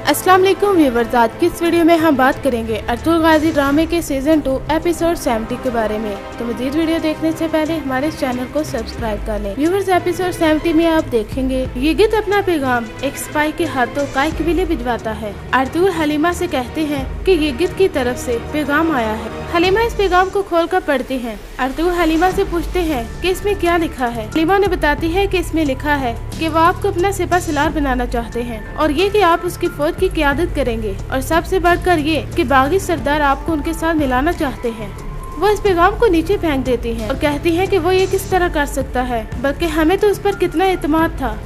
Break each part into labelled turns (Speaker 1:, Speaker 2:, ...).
Speaker 1: अस्सलाम वालेकुम व्यूअर्स, आज की इस वीडियो में हम बात करेंगे अर्तुगरुल गाजी ड्रामे के सीजन 2 एपिसोड 70 के बारे में। तो मजीद वीडियो देखने से पहले हमारे इस चैनल को सब्सक्राइब कर लें। व्यूअर्स, एपिसोड 70 में आप देखेंगे यगित अपना पैगाम एक स्पाई के हाथों काय कबीले भिजवाता है। अर्तुगरुल हलीमा से कहते हैं कि यगित की तरफ से पैगाम आया है। हलीमा इस पैगाम को खोलकर पढ़ती है। अर्तुगरुल हलीमा से पूछते हैं कि इसमें क्या लिखा है। हलीमा उन्हें बताती है कि इसमें लिखा है कि वो आपको अपना सिपा सलार बनाना चाहते हैं और ये कि आप उसकी फौज की क़यादत करेंगे, और सबसे बढ़कर ये कि बागी सरदार आपको उनके साथ मिलाना चाहते हैं। वो इस पैगाम को नीचे फेंक देती हैं और कहती हैं कि वो ये किस तरह कर सकता है, बल्कि हमें तो उस पर कितना एतमाद था,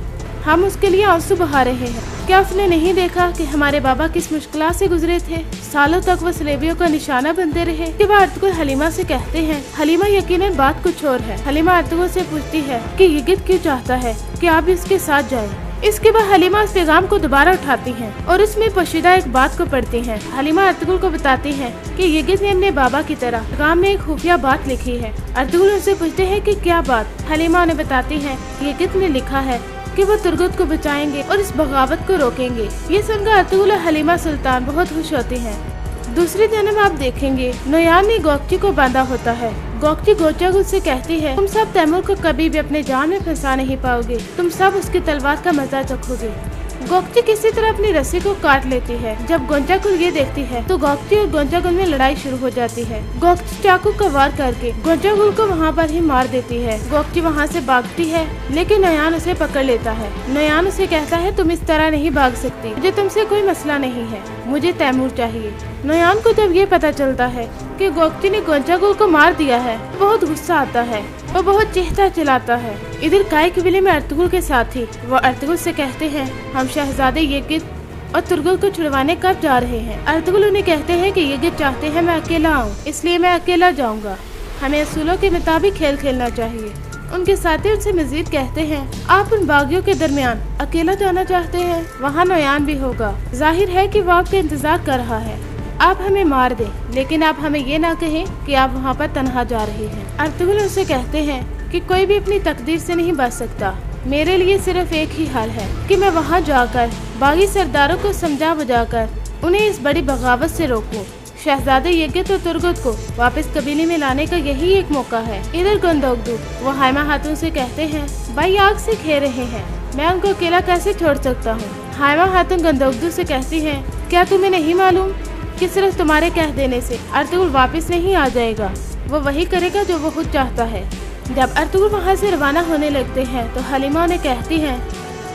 Speaker 1: हम उसके लिए आंसू बहा रहे हैं। क्या उसने नहीं देखा कि हमारे बाबा किस मुश्किल से गुजरे थे? सालों तक वो सलेबियों का निशाना बनते रहे। कि वह अर्तुगरुल हलीमा से कहते हैं। हलीमा यकीनन बात कुछ और है। हलीमा अर्तुगरुल से पूछती है कि यगित क्यों चाहता है कि आप इसके साथ जाएं। इसके बाद हलीमा उस पैगाम को दोबारा उठाती हैं और उसमें पोशीदा एक बात को पढ़ती हैं। हलीमा अर्तुगरुल को बताती हैं कि यगित ने अपने बाबा की तरह पैगाम में एक खुफिया बात लिखी है। अर्तुगरुल उनसे पूछते हैं कि क्या बात। हलीमा उन्हें बताती है यगित ने लिखा है कि वो तुर्गत को बचाएंगे और इस बगावत को रोकेंगे। ये सुनकर अर्तुगरुल और हलीमा सुल्तान बहुत खुश होती हैं। दूसरी जन्म आप देखेंगे नोयान ने गोकची को बांधा होता है। गोकची गोचागुल से कहती है, तुम सब तैमूर को कभी भी अपने जान में फंसा नहीं पाओगे, तुम सब उसकी तलवार का मजा चखोगे। गोकची किसी तरह अपनी रस्सी को काट लेती है। जब गोंचागुल ये देखती है तो गोकची और गोंचागुल में लड़ाई शुरू हो जाती है। गोकची चाकू का वार करके गोंचागुल को वहाँ पर ही मार देती है। गोकची वहाँ से भागती है, लेकिन नोयान उसे पकड़ लेता है। नोयान उसे कहता है, तुम इस तरह नहीं भाग सकती, मुझे तुमसे कोई मसला नहीं है, मुझे तैमूर चाहिए। नोयान को जब ये पता चलता है कि गोकची ने गोंचागुल को मार दिया है, बहुत गुस्सा आता है, वो बहुत चीखता चिल्लाता है। इधर काय कबीले में अर्तुगरुल के साथी वो अर्तुगरुल से कहते हैं, हम शहजादे यगित और तुर्गुल को छुड़वाने कब जा रहे हैं। अर्तुगरुल उन्हें कहते हैं कि यगित चाहते हैं मैं अकेला आऊँ, इसलिए मैं अकेला जाऊँगा, हमें असूलों के मुताबिक खेल खेलना चाहिए। उनके साथी उनसे मजीद कहते हैं, आप उन बागियों के दरमियान अकेला जाना चाहते हैं, वहाँ नोयान भी होगा, जाहिर है कि वो आपका इंतजार कर रहा है, आप हमें मार दें, लेकिन आप हमें ये ना कहें कि आप वहाँ पर तन्हा जा रहे हैं। अर्तुगरुल उनसे कहते हैं कि कोई भी अपनी तकदीर से नहीं बच सकता, मेरे लिए सिर्फ एक ही हल है कि मैं वहाँ जाकर बागी सरदारों को समझा बुझाकर उन्हें इस बड़ी बगावत से रोकूं। शहजादे यगित और तुर्गत को वापस कबीले में लाने का यही एक मौका है। इधर गंदोगदू वो हाइमा खातून से कहते हैं, भाई आग से खे रहे हैं, मैं उनको अकेला कैसे छोड़ सकता हूँ। हाइमा खातून गंदोगदू से कहती है, क्या तुम्हें नहीं मालूम कि सिर्फ तुम्हारे कह देने से अर्तुगरुल वापस नहीं आ जाएगा, वो वही करेगा जो वो खुद चाहता है। जब अर्तुगरुल वहाँ से रवाना होने लगते हैं तो हलीमा उन्हें कहती हैं,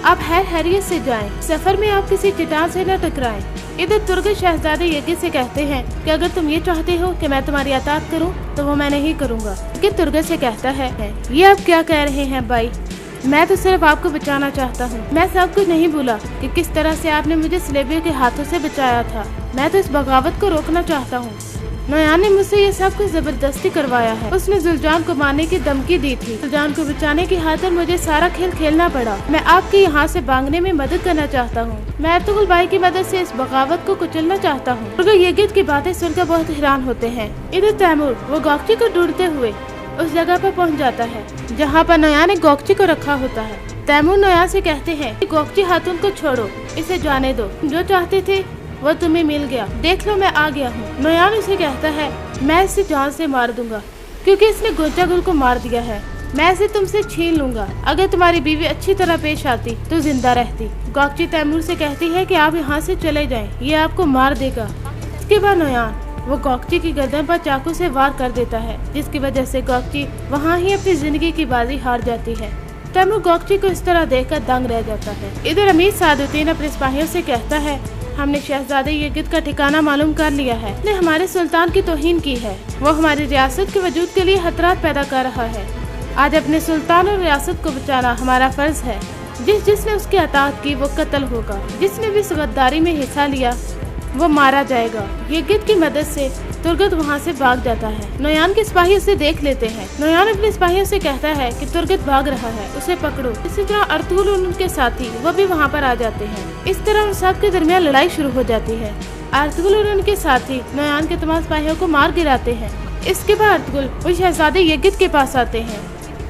Speaker 1: आप हैरियत से जाएं, सफर में आप किसी चट्टान से न टकराएं। इधर तुर्गत शहजादे यगित से कहते हैं कि अगर तुम ये चाहते हो कि मैं तुम्हारी अताअत करूं तो वो मैं नहीं करूंगा। यगित तुर्गत से कहता है, ये आप क्या कह रहे हैं भाई, मैं तो सिर्फ आपको बचाना चाहता हूँ, मैं सब कुछ नहीं भूला कि किस तरह से आपने मुझे सलेबियों के हाथों से बचाया था, मैं तो इस बगावत को रोकना चाहता हूँ। नोयान ने मुझसे ये सब कुछ जबरदस्ती करवाया है, उसने जुल्जान को मारने की धमकी दी थी, जुल्जान को बचाने की खातिर मुझे सारा खेल खेलना पड़ा, मैं आपके यहाँ से भागने में मदद करना चाहता हूँ, मैं अर्तुगरुल भाई की मदद से इस बगावत को कुचलना चाहता हूँ। यगित की बातें सुनकर बहुत हैरान होते हैं। इधर तैमूर वो गोकची को ढूंढते हुए उस जगह पर पहुंच जाता है जहां पर नोयान ने गोकची को रखा होता है। तैमूर नोयान से कहते हैं कि गोकची खातून को छोड़ो, इसे जाने दो, जो चाहते थे वो तुम्हें मिल गया, देख लो मैं आ गया हूँ। नोयान उसे कहता है, मैं इसे जान से मार दूंगा क्योंकि इसने गोंचागुल को मार दिया है, मैं इसे तुमसे छीन लूंगा, अगर तुम्हारी बीवी अच्छी तरह पेश आती तो जिंदा रहती। गोकची तैमूर से कहती है कि आप यहाँ से चले जाएं, ये आपको मार देगा। इसके बाद नोयान वो गोकची की गर्दन पर चाकू से वार कर देता है, जिसकी वजह से गोकची वहाँ ही अपनी जिंदगी की बाजी हार जाती है। तैमूर गोकची को इस तरह देखकर दंग रह जाता है। इधर अमीर सादुद्दीन अपने सिपाहियों से कहता है, हमने शहजादे यगित का ठिकाना मालूम कर लिया है, उसने हमारे सुल्तान की तौहीन की है, वो हमारी रियासत के वजूद के लिए खतरात पैदा कर रहा है। आज अपने सुल्तान और रियासत को बचाना हमारा फर्ज है। जिसने उसकी अताअत की वो कत्ल होगा, जिसने भी इस गद्दारी में हिस्सा लिया वो मारा जाएगा। यगित की मदद से तुर्गत वहाँ से भाग जाता है। नोयान के सिपाही उसे देख लेते हैं। नोयान अपने सिपाहियों से कहता है कि तुर्गत भाग रहा है, उसे पकड़ो। इसी तरह अर्तुगरुल और उनके साथी वो भी वहाँ पर आ जाते हैं। इस तरह उन सब के दरमियान लड़ाई शुरू हो जाती है। अर्तुगरुल और उनके साथी नोयान के तमाम सिपाहियों को मार गिराते हैं। इसके बाद अर्तुगरुल उस शहजादे यगित के पास आते हैं।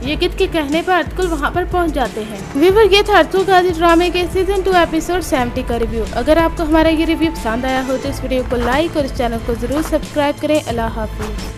Speaker 1: ये गिद्ध के कहने पर अतुल वहाँ पर पहुँच जाते हैं। व्यूअर, ये था अतुल गाजी ड्रामे के सीजन 2 एपिसोड 70 का रिव्यू। अगर आपको हमारा ये रिव्यू पसंद आया हो तो इस वीडियो को लाइक और इस चैनल को जरूर सब्सक्राइब करें। अल्लाह हाफिज।